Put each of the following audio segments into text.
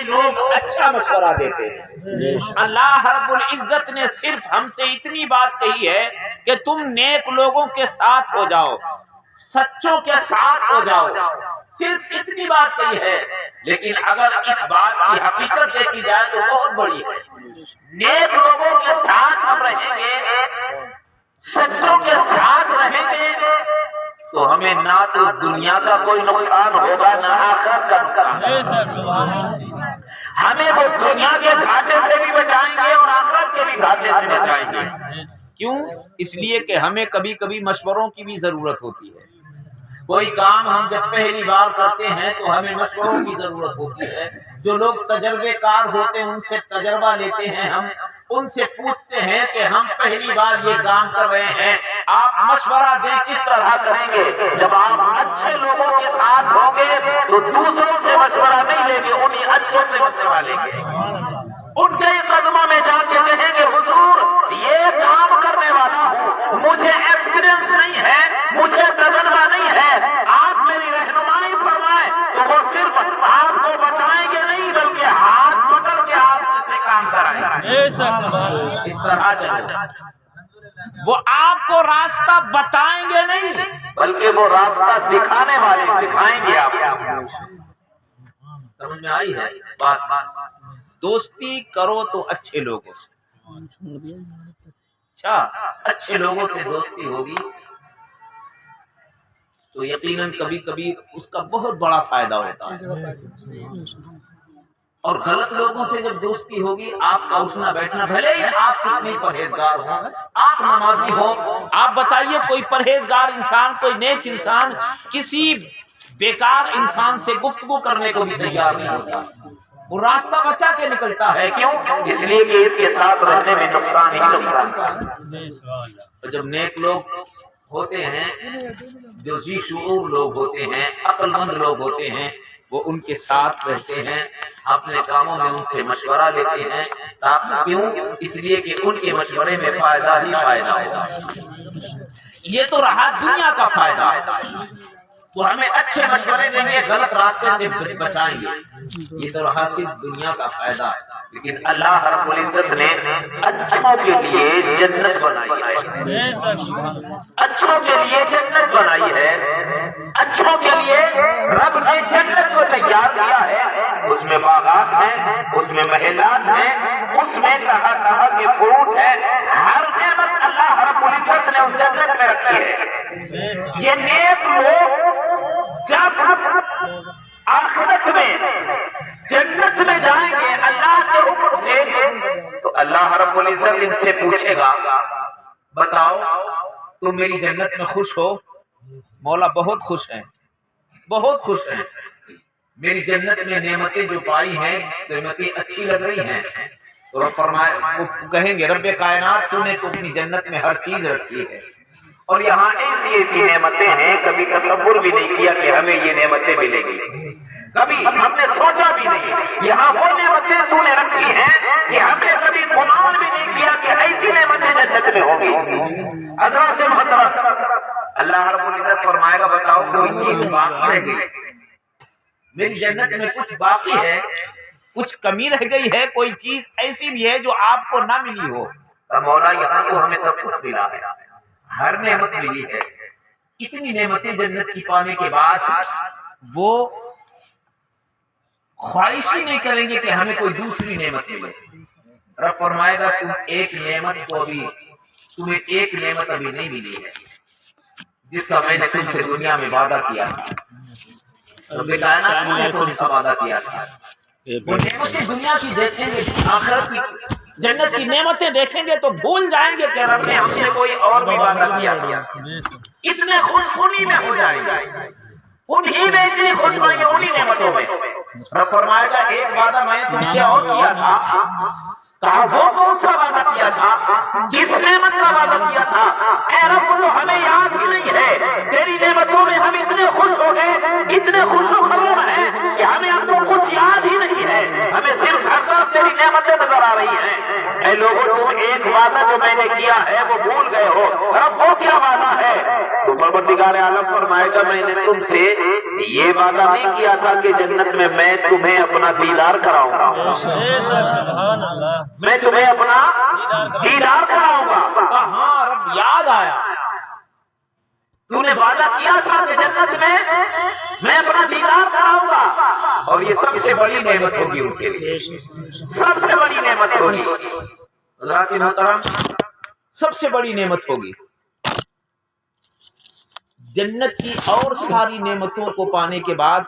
لوگ اچھا مشورہ دیتے ہیں۔ اللہ رب العزت نے صرف ہم سے اتنی بات کہی ہے کہ تم نیک لوگوں کے ساتھ ہو جاؤ، سچوں کے ساتھ ہو جاؤ، صرف اتنی بات کہی ہے، لیکن اگر اس بات کی حقیقت دیکھی جائے تو بہت بڑی ہے۔ نیک لوگوں کے ساتھ ہم رہیں گے، سچوں کے ساتھ رہیں گے تو ہمیں نہ تو دنیا کا کوئی نقصان ہوگا نہ آخرت کا نقصان۔ ہمیں وہ دنیا کے گھاٹے سے بھی بچائیں گے اور آخرت کے بھی گھاٹے سے بچائیں گے۔ کیوں؟ اس لیے کہ ہمیں کبھی کبھی مشوروں کی بھی ضرورت ہوتی ہے۔ کوئی کام ہم جب پہلی بار کرتے ہیں تو ہمیں مشوروں کی ضرورت ہوتی ہے۔ جو لوگ تجربے کار ہوتے ہیں ان سے تجربہ لیتے ہیں، ہم ان سے پوچھتے ہیں کہ ہم پہلی بار یہ کام کر رہے ہیں، آپ مشورہ دیں کس طرح کریں گے۔ جب آپ اچھے لوگوں کے ساتھ ہوں گے تو دوسروں سے مشورہ نہیں لیں گے، انہیں اچھوں سے مشورہ لیں گے۔ ان کے قدموں میں جا کے کہیں گے حضور یہ کام کرنے والا ہوں، مجھے ایکسپیرینس نہیں ہے، مجھے تجربہ نہیں ہے، آپ میری رہنمائی فرمائیں۔ تو وہ صرف آپ کو بتائیں گے نہیں بلکہ ہاتھ پکڑ کے آپ سے کام کرائیں گے۔ اس طرح چلو، وہ آپ کو راستہ بتائیں گے نہیں بلکہ وہ راستہ دکھانے والے دکھائیں گے آپ کو۔ سمجھ میں آئی ہے بات؟ دوستی کرو تو اچھے لوگوں سے، اچھا اچھے لوگوں سے دوستی ہوگی تو یقیناً کبھی کبھی اس کا بہت بڑا فائدہ ہوتا ہے، اور غلط لوگوں سے جب دوستی ہوگی آپ کا اٹھنا بیٹھنا، بھلے ہی آپ کتنے پرہیزگار ہوں، آپ نمازی ہوں، آپ بتائیے کوئی پرہیزگار انسان، کوئی نیک انسان کسی بیکار انسان سے گفتگو کرنے کو بھی تیار نہیں ہوتا، وہ راستہ بچا کے نکلتا ہے۔ کیوں؟ اس لیے کہ اس کے ساتھ رہنے میں نقصان ہی نقصان ہے۔ جب نیک لوگ ہوتے ہیں، جو ذی شعور لوگ ہوتے ہیں، عقل مند لوگ ہوتے ہیں، وہ ان کے ساتھ رہتے ہیں، اپنے کاموں میں ان سے مشورہ لیتے ہیں، تاکہ کیوں؟ اس لیے کہ ان کے مشورے میں فائدہ ہی فائدہ ہوگا۔ یہ تو رہا دنیا کا فائدہ، تو ہمیں اچھے مشورے دیں گے، غلط راستے سے بچائیں گے، یہ تو رہا صرف دنیا کا فائدہ۔ لیکن اللہ رب العزت نے اچھوں کے لیے جنت بنائی ہے، اچھوں کے لیے جنت بنائی ہے، اچھوں کے لیے رب نے جنت کو تیار کیا ہے۔ اس میں باغات ہیں، اس میں محلات ہیں، اس میں طرح طرح کے فروٹ ہیں، ہر نعمت اللہ رب العزت نے اس جنت میں رکھی ہے۔ یہ نیک لوگ جب آخرت میں جنت میں جائیں گے اللہ کے حکم سے تو اللہ رب العزت ان سے پوچھے گا بتاؤ تم میری جنت میں خوش ہو؟ مولا بہت خوش ہیں، بہت خوش ہیں، میری جنت میں نعمتیں جو پائی ہیں نعمتیں اچھی لگ رہی ہیں۔ تو رب فرمائے، وہ کہیں گے رب کائنات تو نے تو اپنی جنت میں ہر چیز رکھی ہے، اور یہاں ایسی ایسی نعمتیں ہیں کبھی تصور بھی نہیں کیا کہ ہمیں یہ نعمتیں ملیں گی، کبھی ہم نے سوچا بھی نہیں۔ یہاں وہ نعمتیں تو نے رکھی ہیں کہ ہم نے کبھی گمان بھی نہیں کیا کہ ایسی نعمتیں جنت میں ہوں گی۔ حضرات محترم، اللہ رب العزت فرمائے گا بتاؤ کوئی چیز باقی رہ گئی؟ میری جنت میں کچھ باقی ہے، کچھ کمی رہ گئی ہے، کوئی چیز ایسی بھی ہے جو آپ کو نہ ملی ہو؟ مولا یہاں تو ہمیں سب کچھ ملا ہے، ہر نعمت ملی ہے۔ اتنی نعمتیں جنت کی پانے کے بعد وہ خواہش ہی نہیں کریں گے کہ ہمیں کوئی دوسری نعمت ملے۔ رب فرمائے گا تمہیں ایک نعمت ابھی نہیں ملی ہے جس کا میں نے تم سے دنیا میں وعدہ کیا تھا، رب کائنات نے تم سے وعدہ کیا تھا۔ وہ نعمتیں دنیا کی دیکھیں گے، آخرت کی جنت کی نعمتیں دیکھیں گے تو بھول جائیں گے کہ رب نے ہم سے کوئی اور بھی وعدہ کیا تھا، اتنے خوشخونی میں ہو جائیں گے، انہی میں اتنی خوش ہوئیں گے، انہی نعمتوں میں۔ رب فرمائے گا ایک وعدہ میں تم سے اور کیا تھا، کہا وہ کون سا وعدہ کیا تھا، کس نعمت کا وعدہ کیا تھا؟ اے رب تو ہمیں یاد ہی نہیں ہے، تیری نعمتوں میں ہم اتنے خوش ہو گئے، اتنے خوش و خرم ہیں کہ ہمیں اب تو کچھ یاد ہی نہیں ہے، ہمیں صرف ہر طرف تیری نعمتیں نظر آ رہی ہیں۔ اے لوگوں تم ایک وعدہ جو میں نے کیا ہے وہ بھول گئے ہو، رب وہ کیا وعدہ ہے؟ تو پروردگار عالم فرمائے گا میں نے تم سے یہ وعدہ نہیں کیا تھا کہ جنت میں میں تمہیں اپنا دیدار کراؤں گا، میں تمہیں اپنا دیدار کراؤں گا؟ ہاں رب یاد آیا، تو نے وعدہ کیا تھا کہ جنت میں میں اپنا دیدار کراؤں گا، اور یہ سب سے بڑی نعمت ہوگی ان کے لیے، سب سے بڑی نعمت ہوگی۔ حضرات محترم، سب سے بڑی نعمت ہوگی جنت کی، اور ساری نعمتوں کو پانے کے بعد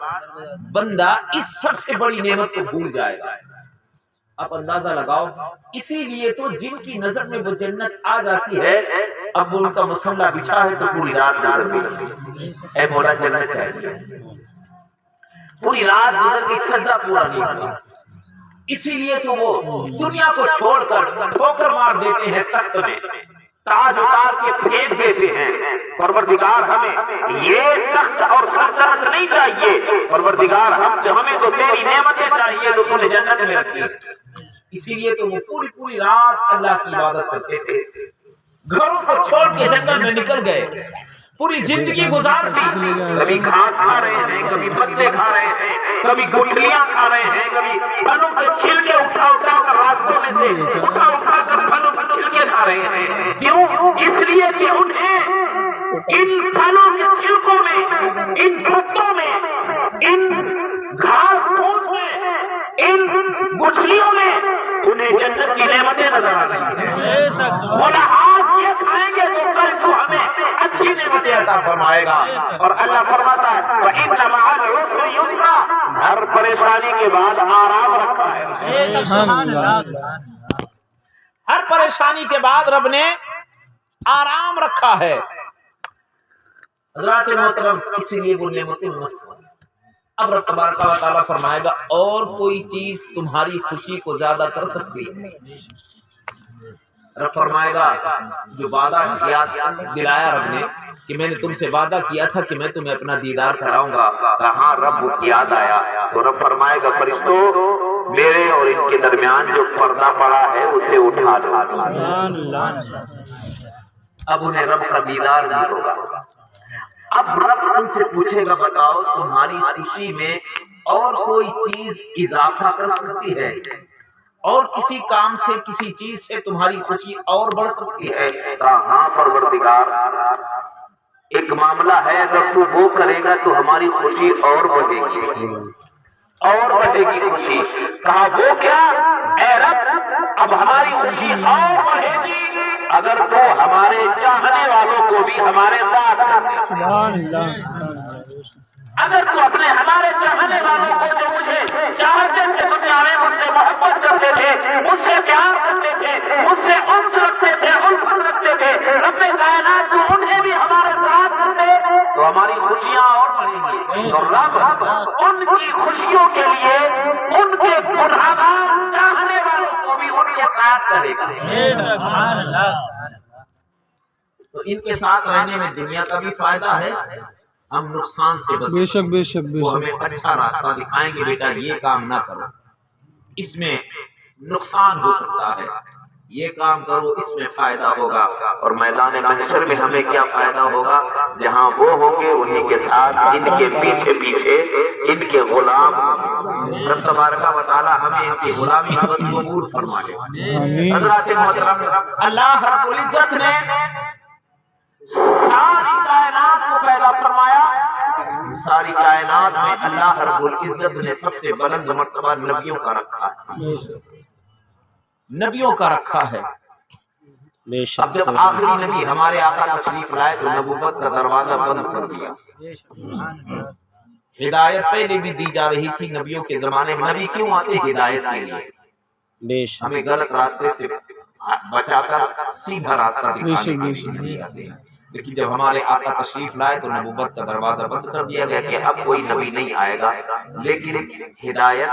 بندہ اس سب سے بڑی نعمت کو بھول جائے گا۔ آپ اندازہ لگاؤ، اسی لیے تو جن کی نظر میں وہ جنت آ جاتی ہے، اب وہ ان کا مسلح بچھا ہے تو پوری رات گزر گئی، اے مولا جنت چاہیے، پوری رات گزر گئی، سجدہ پورا نہیں ہوا۔ اسی لیے تو وہ دنیا کو چھوڑ کر ٹھوکر مار دیتے ہیں، تخت میں تاج اتار کے پھینک دیتے ہیں، پروردگار ہمیں یہ تخت اور سلطنت نہیں چاہیے، پروردگار ہمیں تو تیری نعمتیں چاہیے جو تو نے جنت میں رکھی۔ اسی لیے تو وہ پوری پوری رات اللہ کی عبادت کرتے تھے، گھروں کو چھوڑ کے جنگل میں نکل گئے، پوری زندگی گزار دی، کبھی گھاس کھا رہے ہیں، کبھی پتے کھا رہے ہیں، کبھی گٹھلیاں کھا رہے ہیں، کبھی پھلوں کے چھلکے اٹھا اٹھا کر راستوں میں سے اٹھا اٹھا کر پھلوں کے چھلکے کھا رہے ہیں۔ کیوں؟ اس لیے کہ انہیں ان پھلوں کے چھلکوں میں، ان پتوں میں، ان گھاس پھوس میں، ان گٹھلیوں میں انہیں جنت کی نعمتیں نظر آ رہی ہیں۔ بولا آج یہ کھائیں گے تو کل تو ہمیں اچھی نعمتیں عطا فرمائے گا۔ اور اللہ فرماتا ہے وَإِنَّ مَعَ الْعُسْرِ يُسْرًا، ہر پریشانی کے بعد آرام رکھا ہے۔ ہر پریشانی کے بعد رب نے آرام رکھا ہے۔ حضرات محترم، اسی لیے وہ نعمتیں مست ہوئی۔ اب رب تبارک و تعالیٰ فرمائے گا اور کوئی چیز تمہاری خوشی کو زیادہ کر سکتی ہے؟ رب فرمائے گا جو وعدہ دلایا رب نے کہ میں نے تم سے وعدہ کیا تھا کہ میں تمہیں اپنا دیدار کراؤں گا، کہاں رب یاد آیا تو رب فرمائے گا فرشتوں میرے اور ان کے درمیان جو پردہ پڑا ہے اسے اٹھا دو۔ اب انہیں رب کا دیدار بھی ہوگا۔ اب رب ان سے پوچھے گا بتاؤ تمہاری خوشی میں اور کوئی چیز اضافہ کر سکتی ہے؟ اور کسی کام سے، کسی چیز سے تمہاری خوشی اور بڑھ سکتی ہے؟ ہاں پروردگار، ایک معاملہ ہے اگر تو وہ کرے گا تو ہماری خوشی اور بڑھے گی، اور بڑھے گی خوشی۔ کہا وہ کیا؟ اے رب اب ہماری خوشی اور بڑھے گی اگر تو ہمارے چاہنے والوں کو بھی ہمارے ساتھ، اگر تو اپنے ہمارے چاہنے والوں کو جو مجھے چاہتے تھے، دنیا میں مجھ سے محبت کرتے تھے، مجھ سے پیار کرتے تھے، مجھ سے انس رکھتے تھے، الفت رکھتے تھے، رب کائنات تو انہیں بھی ہمارے ساتھ کرتے تو ہماری خوشیاں اور بڑھیں گی۔ اور رب ان کی خوشیوں کے لیے ان کے گناہگار چاہنے والوں کو بھی ان کے ساتھ کرے گا۔ تو ان کے ساتھ رہنے میں دنیا کا بھی فائدہ ہے، ہم نقصان سے بچ بے شک بے شک بے وہ شک۔ ہمیں اچھا راستہ دکھائیں گے، بیٹا یہ کام نہ کرو، اس میں نقصان ہو سکتا ہے، یہ کام کرو اس میں فائدہ ہوگا۔ اور میدان محشر میں ہمیں کیا فائدہ ہوگا؟ جہاں وہ ہوں گے انہی کے ساتھ ان کے پیچھے پیچھے ان کے غلام۔ رب تبارک و تعالی ہمیں ان کی غلامی قبول فرمائے۔ حضرات محترم، اللہ رب العزت نے ساری کائنات کو پیدا فرمایا، ساری کائنات میں اللہ رب العزت نے سب سے بلند مرتبہ نبیوں کا رکھا ہے، نبیوں کا رکھا ہے۔ اب جب آخری نبی ہمارے آقا تشریف لائے تو نبوت کا دروازہ بند کر دیا۔ ہدایت پہلے بھی دی جا رہی تھی نبیوں کے زمانے میں، نبی کیوں آتے؟ ہدایت کے لیے، ہمیں غلط راستے سے بچا کر سیدھا راستہ دکھانے کے لیے آتے ہیں۔ لیکن جب ہمارے آقا تشریف لائے تو نبوت کا دروازہ بند کر دیا گیا کہ اب کوئی نبی نہیں آئے گا، لیکن ہدایت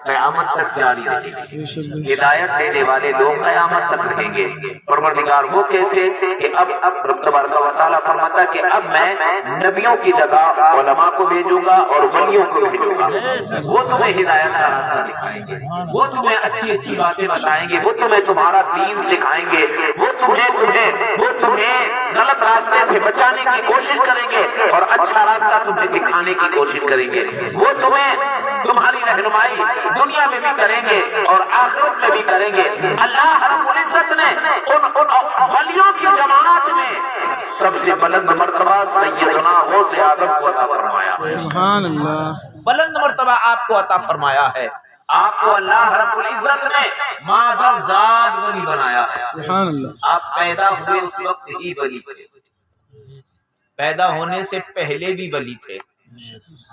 قیامت تک جاری رہے گی، ہدایت دینے والے لوگ قیامت تک رہیں گے۔ پروردگار وہ کیسے کہ اب رب تبارک و تعالیٰ فرماتا ہے کہ اب میں نبیوں کی جگہ علماء کو بھیجوں گا اور ولیوں کو بھیجوں گا، وہ تمہیں ہدایت کا راستہ دکھائیں گے، وہ تمہیں اچھی اچھی باتیں بتائیں گے، وہ تمہیں تمہارا دین سکھائیں گے، وہ تمہیں غلط راستہ راستے سے بچانے کی کوشش کریں گے اور اچھا راستہ تمہیں دکھانے کی کوشش کریں گے. وہ تمہاری رہنمائی دنیا میں بھی کریں گے اور آخرت میں بھی کریں گے. اللہ رب العزت نے ان ولیوں کی جماعت میں سب سے بلند مرتبہ سیدنا غوث اعظم کو عطا فرمایا. سبحان اللہ. بلند مرتبہ آپ کو عطا فرمایا ہے. آپ کو اللہ رب العزت نے مادر ذات ولی بنایا ہے. سبحان اللہ. آپ پیدا ہوئے اس وقت ہی ولی تھے, پیدا ہونے سے پہلے بھی ولی تھے.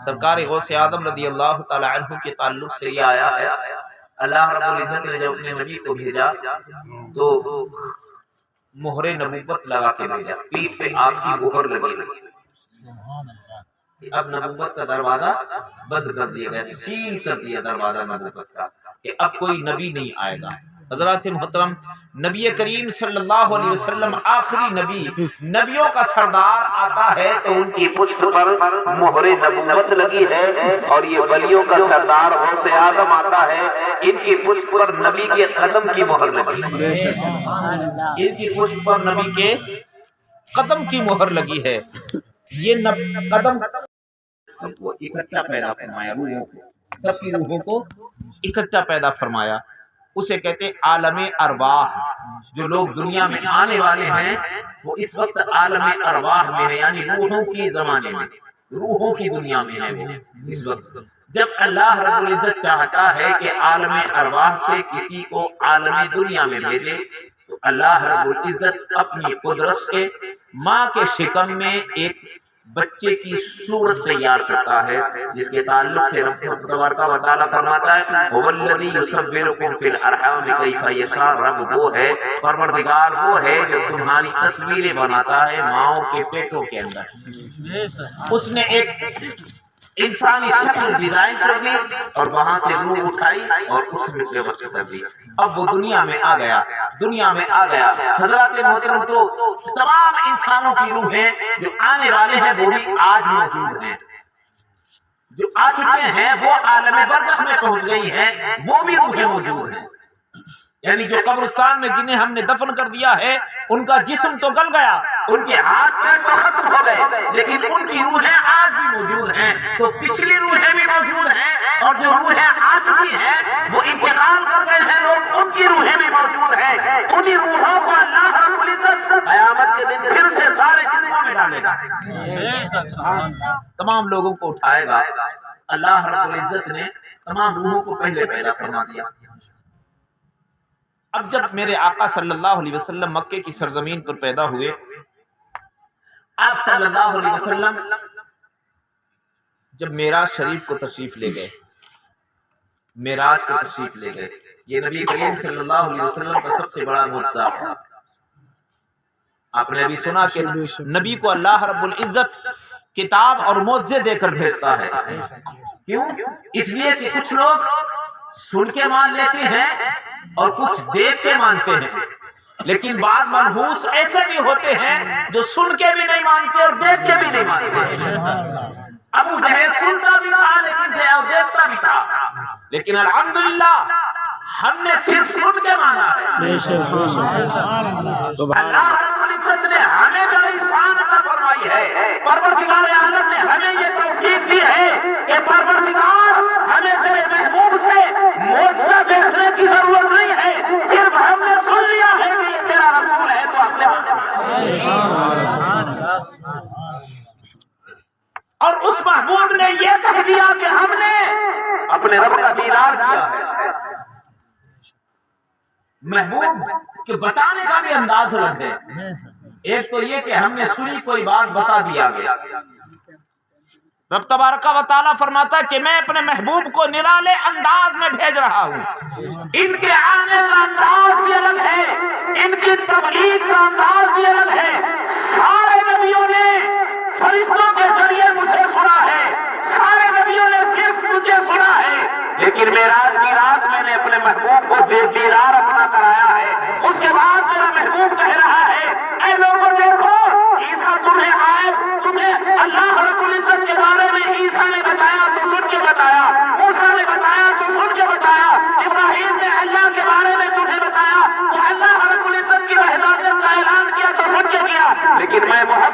سرکار غوث اعظم رضی اللہ تعالی عنہ کے تعلق سے یہ آیا ہے, اللہ رب العزت نے جب اپنے نبی کو بھیجا تو مہر نبوت لگا کے بھیجا, پیٹھ پہ آپ کی مہر لگی ہوئی. اب نبوت کا دروازہ بند کر دیا گیا, سیل کر دیا دروازہ نبوت کا, کہ اب کوئی نبی نہیں آئے گا. حضرات محترم, نبی کریم صلی اللہ علیہ وسلم آخری نبی, نبیوں کا سردار آتا ہے تو ان کی پشت پر مہر نبوت لگی ہے اور یہ ولیوں کا سردار غوث اعظم آتا ہے, ان کی پشت پر نبی کے قدم کی مہر لگی ہے. ان کی پشت پر نبی کے قدم کی مہر لگی ہے. یہ قدم سب کو اکٹھا پیدا فرمایا, روحوں کو, سب کی روحوں کو اکٹھا پیدا فرمایا. اسے کہتے عالم ارواح. جو لوگ دنیا میں آنے والے ہیں وہ اس وقت عالم ارواح میں ہے, یعنی روحوں کی زمانے میں, روحوں کی دنیا میں ہے وہ اس وقت. جب اللہ رب العزت چاہتا ہے کہ عالم ارواح سے کسی کو عالم دنیا میں بھیجے تو اللہ رب العزت اپنی قدرت سے ماں کے شکم میں ایک بچے کی صورت تیار کرتا ہے, جس کے تعلق سے رب تبارک و تعالیٰ فرماتا ہے وَالَّذِي يُصَوِّرُكُمْ فِي الْأَرْحَامِ كَيْفَ يَشَاءُ. رب وہ ہے, پروردگار وہ ہے جو تمہاری تصویریں بناتا ہے ماؤں کے پیٹوں کے اندر. اس نے ایک انسانی شکل ڈیزائن کر دی اور وہاں سے روح اٹھائی اور اس میں سے وقت کر دی. اب وہ دنیا میں آ گیا, دنیا میں آ گیا. حضرات محترم, تو تمام انسانوں کی روحیں جو آنے والے ہیں وہ بھی آج موجود ہیں. جو آ چکے ہیں وہ عالم برزخ میں پہنچ گئی ہیں, وہ بھی روحیں موجود ہیں. یعنی جو قبرستان میں جنہیں ہم نے دفن کر دیا ہے ان کا جسم تو گل گیا, ان کے ہاتھ پیر تو ختم ہو گئے, لیکن ان کی روحیں آج بھی موجود ہیں. تو پچھلی روحیں بھی موجود ہیں اور جو روحیں آ چکی ہیں وہ انتقال کر گئے ہیں لوگ, ان کی روحیں بھی موجود ہیں. انہی روحوں کو اللہ رب العزت قیامت کے دن پھر سے سارے جسموں میں ڈالے گا, تمام لوگوں کو اٹھائے گا. اللہ رب العزت نے تمام روحوں کو پہلے پیدا فرما دیا. اب جب میرے آقا صلی اللہ علیہ وسلم مکے کی سرزمین پر پیدا ہوئے, آپ صلی اللہ علیہ وسلم جب معراج شریف کو تشریف لے گئے, معراج کو تشریف لے گئے, یہ نبی کریم صلی اللہ علیہ وسلم کا سب سے بڑا معجزہ تھا. آپ نے ابھی سنا کہ نبی کو اللہ رب العزت کتاب اور معجزے دے کر بھیجتا ہے. کیوں؟ اس لیے کہ کچھ لوگ سن کے مان لیتے ہیں اور کچھ دیکھ کے مانتے ہیں, لیکن بعض منحوس ایسے بھی ہوتے ہیں جو سن کے بھی نہیں مانتے اور دیکھ کے بھی نہیں مانتے. ابو جہل سنتا بھی تھا لیکن دیکھتا بھی تھا, لیکن الحمدللہ ہم نے صرف سن کے مانا ہے. اللہ رب العزت نے ہمیں بڑی شان عطا فرمائی ہے. پروردگار عالم نے ہمیں یہ توفیق دی ہے کہ پروردگار ہمیں تیرے محبوب سے معجزہ دیکھنے کی ضرورت نہیں ہے, صرف ہم نے سن لیا ہے کہ یہ تیرا رسول ہے تو ہم نے. اور اس محبوب نے یہ کہہ دیا کہ ہم نے اپنے رب کا دیدار کیا ہے. محبوب کے بتانے کا بھی انداز الگ ہے. ایک تو یہ کہ ہم نے سنی کوئی بات بتا دیا گیا. رب تبارک و تعالیٰ فرماتا ہے کہ میں اپنے محبوب کو نرالے انداز میں بھیج رہا ہوں. ان کے آنے کا انداز بھی الگ ہے, ان کی تبلیغ کا انداز بھی الگ ہے. سارے نبیوں نے فرشتوں کے ذریعے مجھے سنا ہے, سارے نبیوں نے صرف مجھے سنا ہے, لیکن معراج کی رات میں نے اپنے محبوب کو دیدار اپنا کرایا ہے. اس کے بعد میرا محبوب کہہ رہا ہے اے لوگوں دیکھو, عیسیٰ تمہیں اللہ رب العزت کے بارے میں عیسیٰ نے بتایا تو سن کے بتایا, موسیٰ نے بتایا تو سن کے بتایا, ابراہیم نے اللہ کے بارے میں تمہیں بتایا تو اللہ رب العزت کی وحدانیت کا اعلان کیا تو سن کے کیا, لیکن میں محبت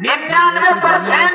99%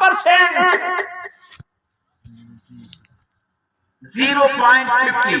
%, 0.50,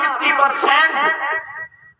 50%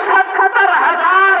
70,000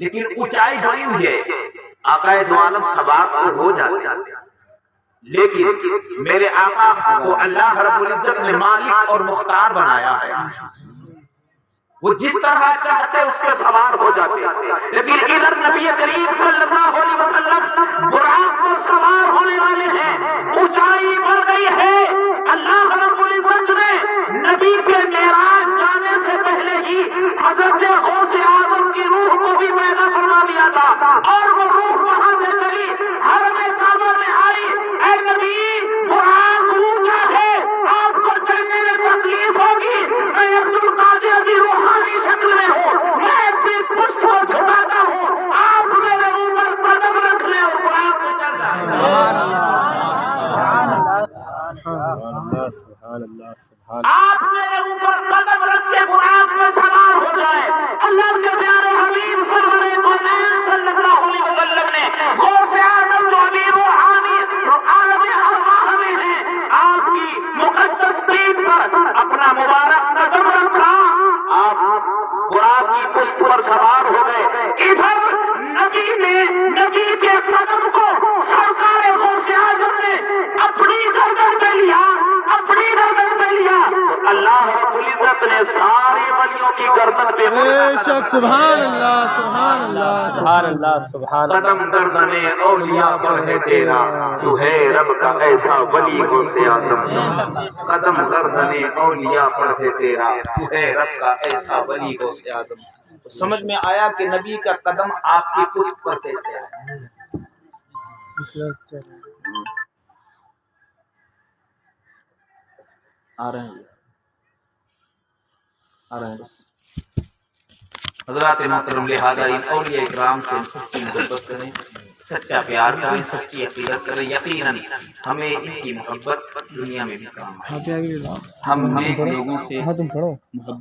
لیکن اونچائی بڑی ہوئی ہے، آقا دو عالم سباق تو ہو جاتے ہیں، لیکن میرے آقا کو اللہ رب العزت نے مالک اور مختار بنایا ہے، وہ جس طرح چاہتے اس پہ سوار ہو جاتے ہیں۔ لیکن ادھر نبی کریم صلی اللہ علیہ وسلم براق پر سوار ہونے والے ہیں، اونچائی بڑھ گئی ہے۔ اللہ رب العزت نے نبی کے معراج جانے سے پہلے ہی حضرت غوث اعظم کی روح کو بھی پیدا فرما دیا تھا، اور وہ روح وہاں سے چلی حرم کعبہ میں آئی۔ اے نبی، براق اونچا ہے، آپ کو چڑھنے میں تکلیف ہوگی، میں عبد القادر کی روحانی شکل میں ہوں، میں اپنی پشت کو جھکاتا ہوں، آپ میرے اوپر قدم رکھ لیں اور براق میں چل جائیں۔ سبحان اللہ سبحان اللہ سبحان آپ میرے اوپر قدم رکھ کے براق میں سوار ہو جائے۔ اللہ کے پیارے حبیب سرور کونین صلی اللہ علیہ وسلم نے غوث اعظم جو امیر روحانی عالم ارواح میں ہیں، آپ کی مقدس پیٹھ پر اپنا مبارک قدم رکھا، آپ براق کی پشت پر سوار ہو گئے۔ ادھر نبی نے نبی کے قدم کو سرکار غوث اعظم نے اپنی گردن پہ لیا، اپنی گردن پہ لیا، تو اللہ رب العزت نے سارے ولیوں کی گردن پہ بے شک سبحان اللہ سبحان اللہ سبحان اللہ سبحان اللہ قدم گردن اولیاء پر ہے تیرا، تو ہے رب کا ایسا ولی غوث اعظم۔ قدم گردن اولیاء پر ہے تیرا، تو ہے رب کا ایسا ولی غوث اعظم۔ سمجھ میں آیا کہ نبی کا قدم آپ کی پشت پر کیسے ہے؟ آ رہے ہیں حضرات محترم، لہذا ان اولیاء اکرام سے سچی محبت کریں، سچا پیار کریں، سچی عقیدت کریں۔ یقیناً ہمیں ان کی محبت دنیا میں بھی کام آئے۔ ہم نیک لوگوں سے محبت